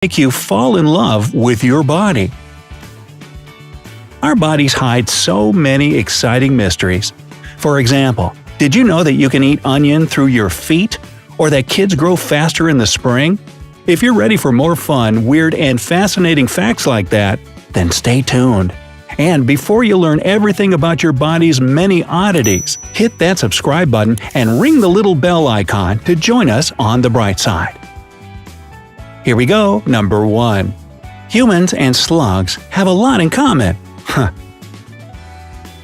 make you fall in love with your body. Our bodies hide so many exciting mysteries. For example, did you know that you can eat onion through your feet? Or that kids grow faster in the spring? If you're ready for more fun, weird, and fascinating facts like that, then stay tuned. And before you learn everything about your body's many oddities, hit that subscribe button and ring the little bell icon to join us on the bright side. Here we go, number 1. Humans and slugs have a lot in common.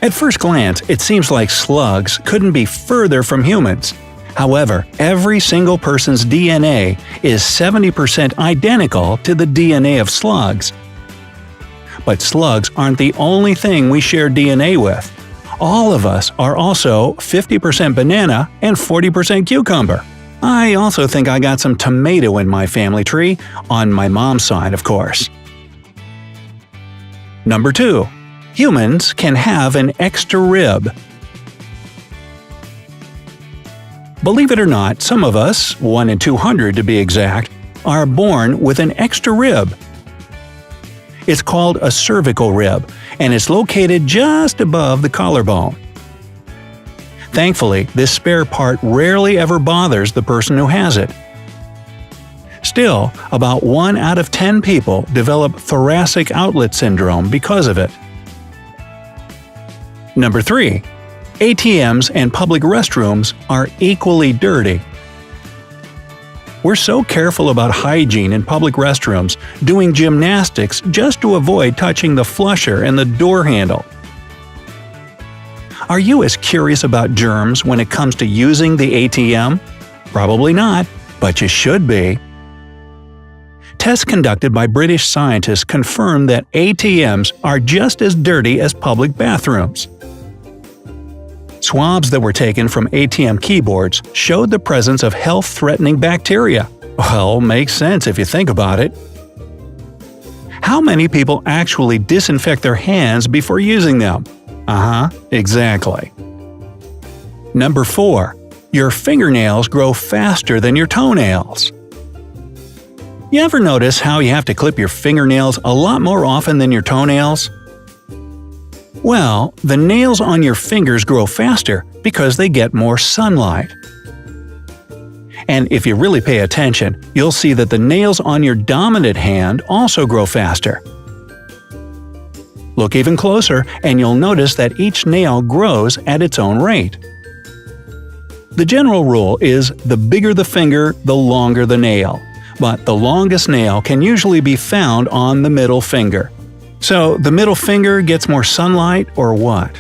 At first glance, it seems like slugs couldn't be further from humans. However, every single person's DNA is 70% identical to the DNA of slugs. But slugs aren't the only thing we share DNA with. All of us are also 50% banana and 40% cucumber. I also think I got some tomato in my family tree, on my mom's side, of course. Number 2. Humans can have an extra rib. Believe it or not, some of us, 1 in 200 to be exact, are born with an extra rib. It's called a cervical rib, and it's located just above the collarbone. Thankfully, this spare part rarely ever bothers the person who has it. Still, about 1 out of 10 people develop thoracic outlet syndrome because of it. Number 3. ATMs and public restrooms are equally dirty. We're so careful about hygiene in public restrooms, doing gymnastics just to avoid touching the flusher and the door handle. Are you as curious about germs when it comes to using the ATM? Probably not, but you should be. Tests conducted by British scientists confirm that ATMs are just as dirty as public bathrooms. Swabs that were taken from ATM keyboards showed the presence of health-threatening bacteria. Well, makes sense if you think about it. How many people actually disinfect their hands before using them? Exactly. Number 4. Your fingernails grow faster than your toenails. You ever notice how you have to clip your fingernails a lot more often than your toenails? Well, the nails on your fingers grow faster because they get more sunlight. And if you really pay attention, you'll see that the nails on your dominant hand also grow faster. Look even closer, and you'll notice that each nail grows at its own rate. The general rule is the bigger the finger, the longer the nail. But the longest nail can usually be found on the middle finger. So, the middle finger gets more sunlight, or what?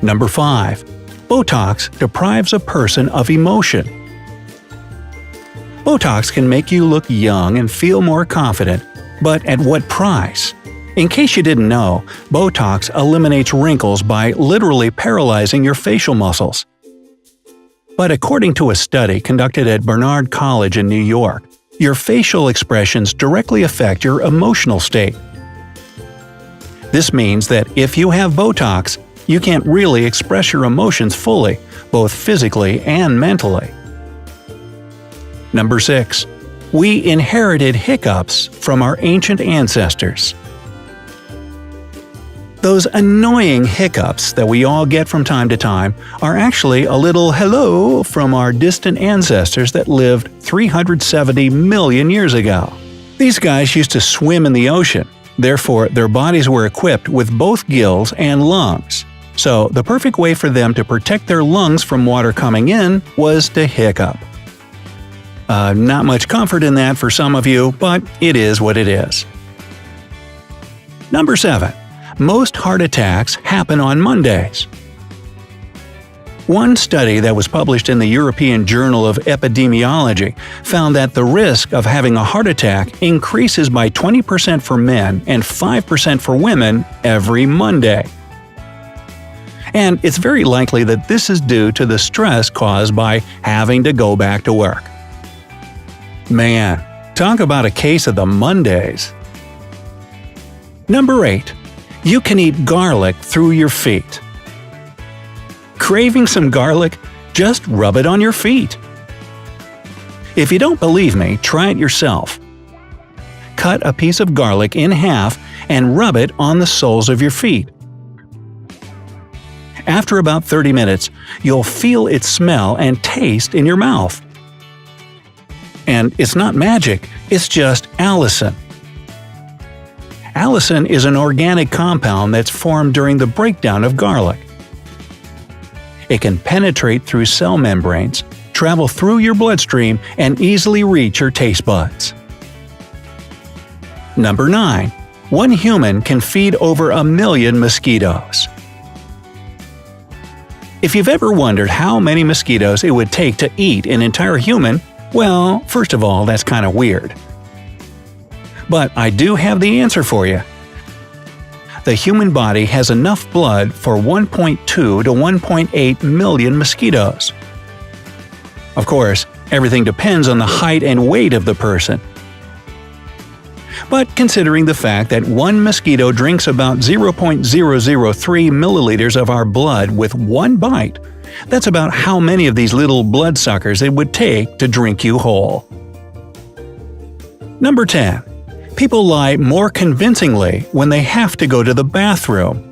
Number 5. Botox deprives a person of emotion. Botox can make you look young and feel more confident, but at what price? In case you didn't know, Botox eliminates wrinkles by literally paralyzing your facial muscles. But according to a study conducted at Barnard College in New York, your facial expressions directly affect your emotional state. This means that if you have Botox, you can't really express your emotions fully, both physically and mentally. Number 6. We inherited hiccups from our ancient ancestors. Those annoying hiccups that we all get from time to time are actually a little hello from our distant ancestors that lived 370 million years ago. These guys used to swim in the ocean, therefore their bodies were equipped with both gills and lungs. So the perfect way for them to protect their lungs from water coming in was to hiccup. Not much comfort in that for some of you, but it is what it is. Number 7. Most heart attacks happen on Mondays. One study that was published in the European Journal of Epidemiology found that the risk of having a heart attack increases by 20% for men and 5% for women every Monday. And it's very likely that this is due to the stress caused by having to go back to work. Man, talk about a case of the Mondays. Number 8. You can eat garlic through your feet. Craving some garlic? Just rub it on your feet. If you don't believe me, try it yourself. Cut a piece of garlic in half and rub it on the soles of your feet. After about 30 minutes, you'll feel its smell and taste in your mouth. And it's not magic, it's just allicin. Allicin is an organic compound that's formed during the breakdown of garlic. It can penetrate through cell membranes, travel through your bloodstream, and easily reach your taste buds. Number 9. One human can feed over 1 million mosquitoes. If you've ever wondered how many mosquitoes it would take to eat an entire human, well, first of all, that's kind of weird. But I do have the answer for you. The human body has enough blood for 1.2 to 1.8 million mosquitoes. Of course, everything depends on the height and weight of the person. But considering the fact that one mosquito drinks about 0.003 milliliters of our blood with one bite, that's about how many of these little bloodsuckers it would take to drink you whole. Number 10. People lie more convincingly when they have to go to the bathroom.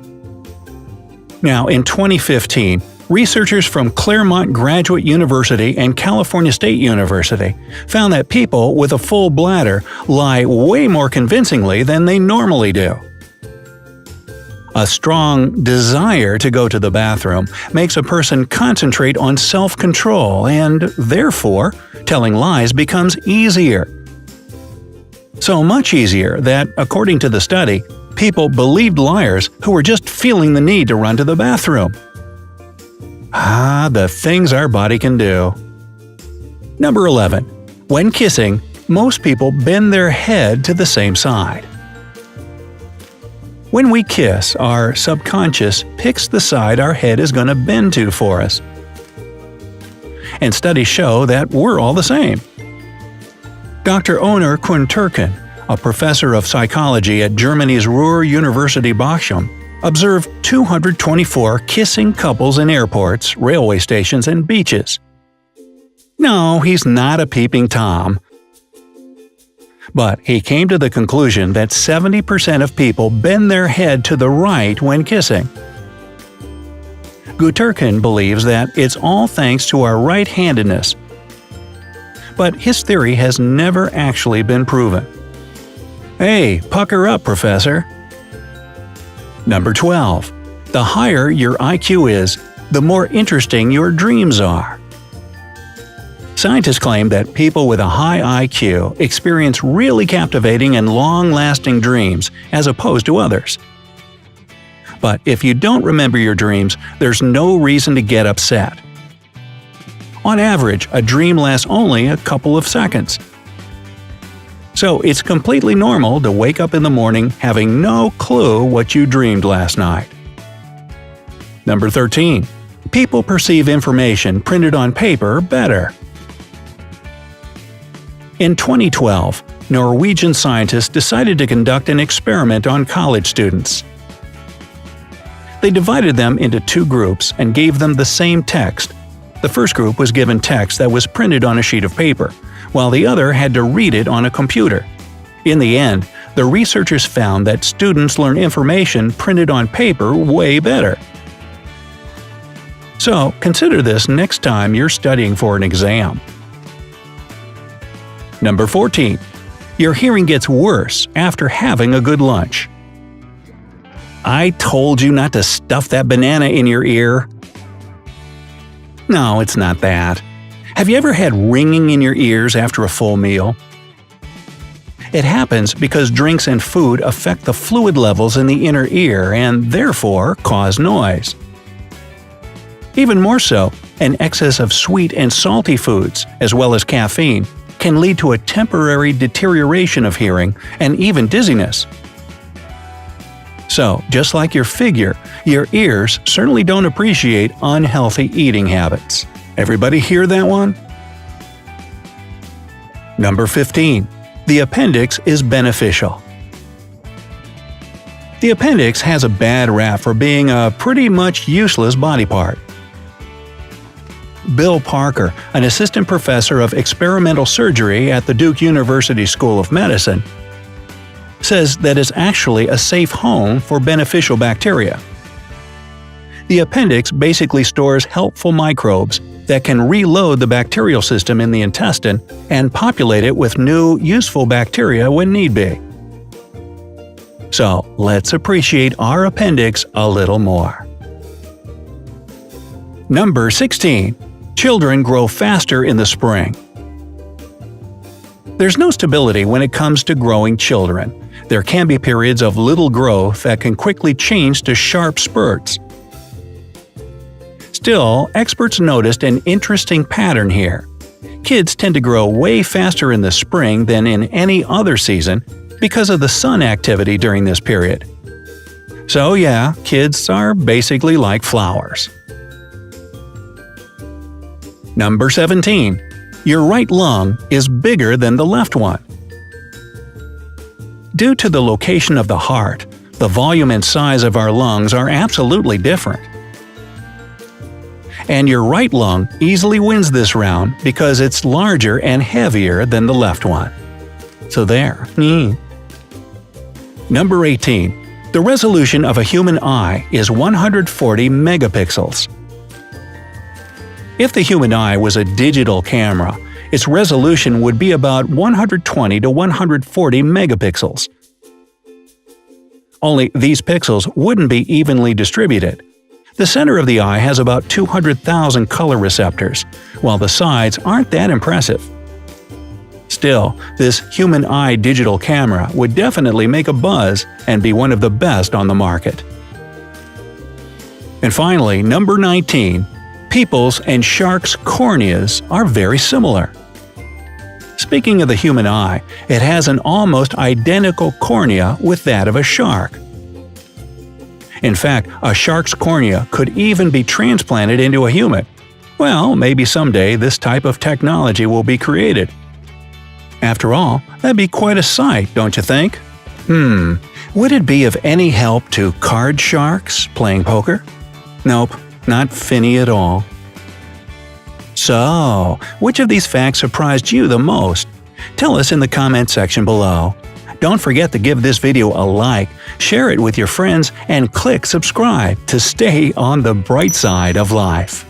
Now, in 2015, researchers from Claremont Graduate University and California State University found that people with a full bladder lie way more convincingly than they normally do. A strong desire to go to the bathroom makes a person concentrate on self-control, and therefore, telling lies becomes easier. So much easier that, according to the study, people believed liars who were just feeling the need to run to the bathroom. Ah, the things our body can do. Number 11. When kissing, most people bend their head to the same side. When we kiss, our subconscious picks the side our head is going to bend to for us. And studies show that we're all the same. Dr. Onur Kunturkan, a professor of psychology at Germany's Ruhr University Bochum, observed 224 kissing couples in airports, railway stations, and beaches. No, he's not a peeping Tom. But he came to the conclusion that 70% of people bend their head to the right when kissing. Kunturkan believes that it's all thanks to our right-handedness. But his theory has never actually been proven. Hey, pucker up, Professor! Number 12. The higher your IQ is, the more interesting your dreams are. Scientists claim that people with a high IQ experience really captivating and long-lasting dreams as opposed to others. But if you don't remember your dreams, there's no reason to get upset. On average, a dream lasts only a couple of seconds. So it's completely normal to wake up in the morning having no clue what you dreamed last night. Number 13. People perceive information printed on paper better. In 2012, Norwegian scientists decided to conduct an experiment on college students. They divided them into two groups and gave them the same text. The first group was given text that was printed on a sheet of paper, while the other had to read it on a computer. In the end, the researchers found that students learn information printed on paper way better. So, consider this next time you're studying for an exam. Number 14. Your hearing gets worse after having a good lunch. I told you not to stuff that banana in your ear. No, it's not that. Have you ever had ringing in your ears after a full meal? It happens because drinks and food affect the fluid levels in the inner ear and therefore cause noise. Even more so, an excess of sweet and salty foods, as well as caffeine, can lead to a temporary deterioration of hearing and even dizziness. So, just like your figure, your ears certainly don't appreciate unhealthy eating habits. Everybody hear that one? Number 15. The appendix is beneficial. The appendix has a bad rap for being a pretty much useless body part. Bill Parker, an assistant professor of experimental surgery at the Duke University School of Medicine, says that it's actually a safe home for beneficial bacteria. The appendix basically stores helpful microbes that can reload the bacterial system in the intestine and populate it with new, useful bacteria when need be. So, let's appreciate our appendix a little more. Number 16. Children grow faster in the spring. There's no stability when it comes to growing children. There can be periods of little growth that can quickly change to sharp spurts. Still, experts noticed an interesting pattern here. Kids tend to grow way faster in the spring than in any other season because of the sun activity during this period. So yeah, kids are basically like flowers. Number 17. Your right lung is bigger than the left one. Due to the location of the heart, the volume and size of our lungs are absolutely different. And your right lung easily wins this round because it's larger and heavier than the left one. So there. Number 18. The resolution of a human eye is 140 megapixels. If the human eye was a digital camera, its resolution would be about 120 to 140 megapixels. Only these pixels wouldn't be evenly distributed. The center of the eye has about 200,000 color receptors, while the sides aren't that impressive. Still, this human eye digital camera would definitely make a buzz and be one of the best on the market. And finally, number 19. People's and sharks' corneas are very similar. Speaking of the human eye, it has an almost identical cornea with that of a shark. In fact, a shark's cornea could even be transplanted into a human. Well, maybe someday this type of technology will be created. After all, that'd be quite a sight, don't you think? Would it be of any help to card sharks playing poker? Nope. Not finny at all. So, which of these facts surprised you the most? Tell us in the comment section below. Don't forget to give this video a like, share it with your friends, and click subscribe to stay on the bright side of life.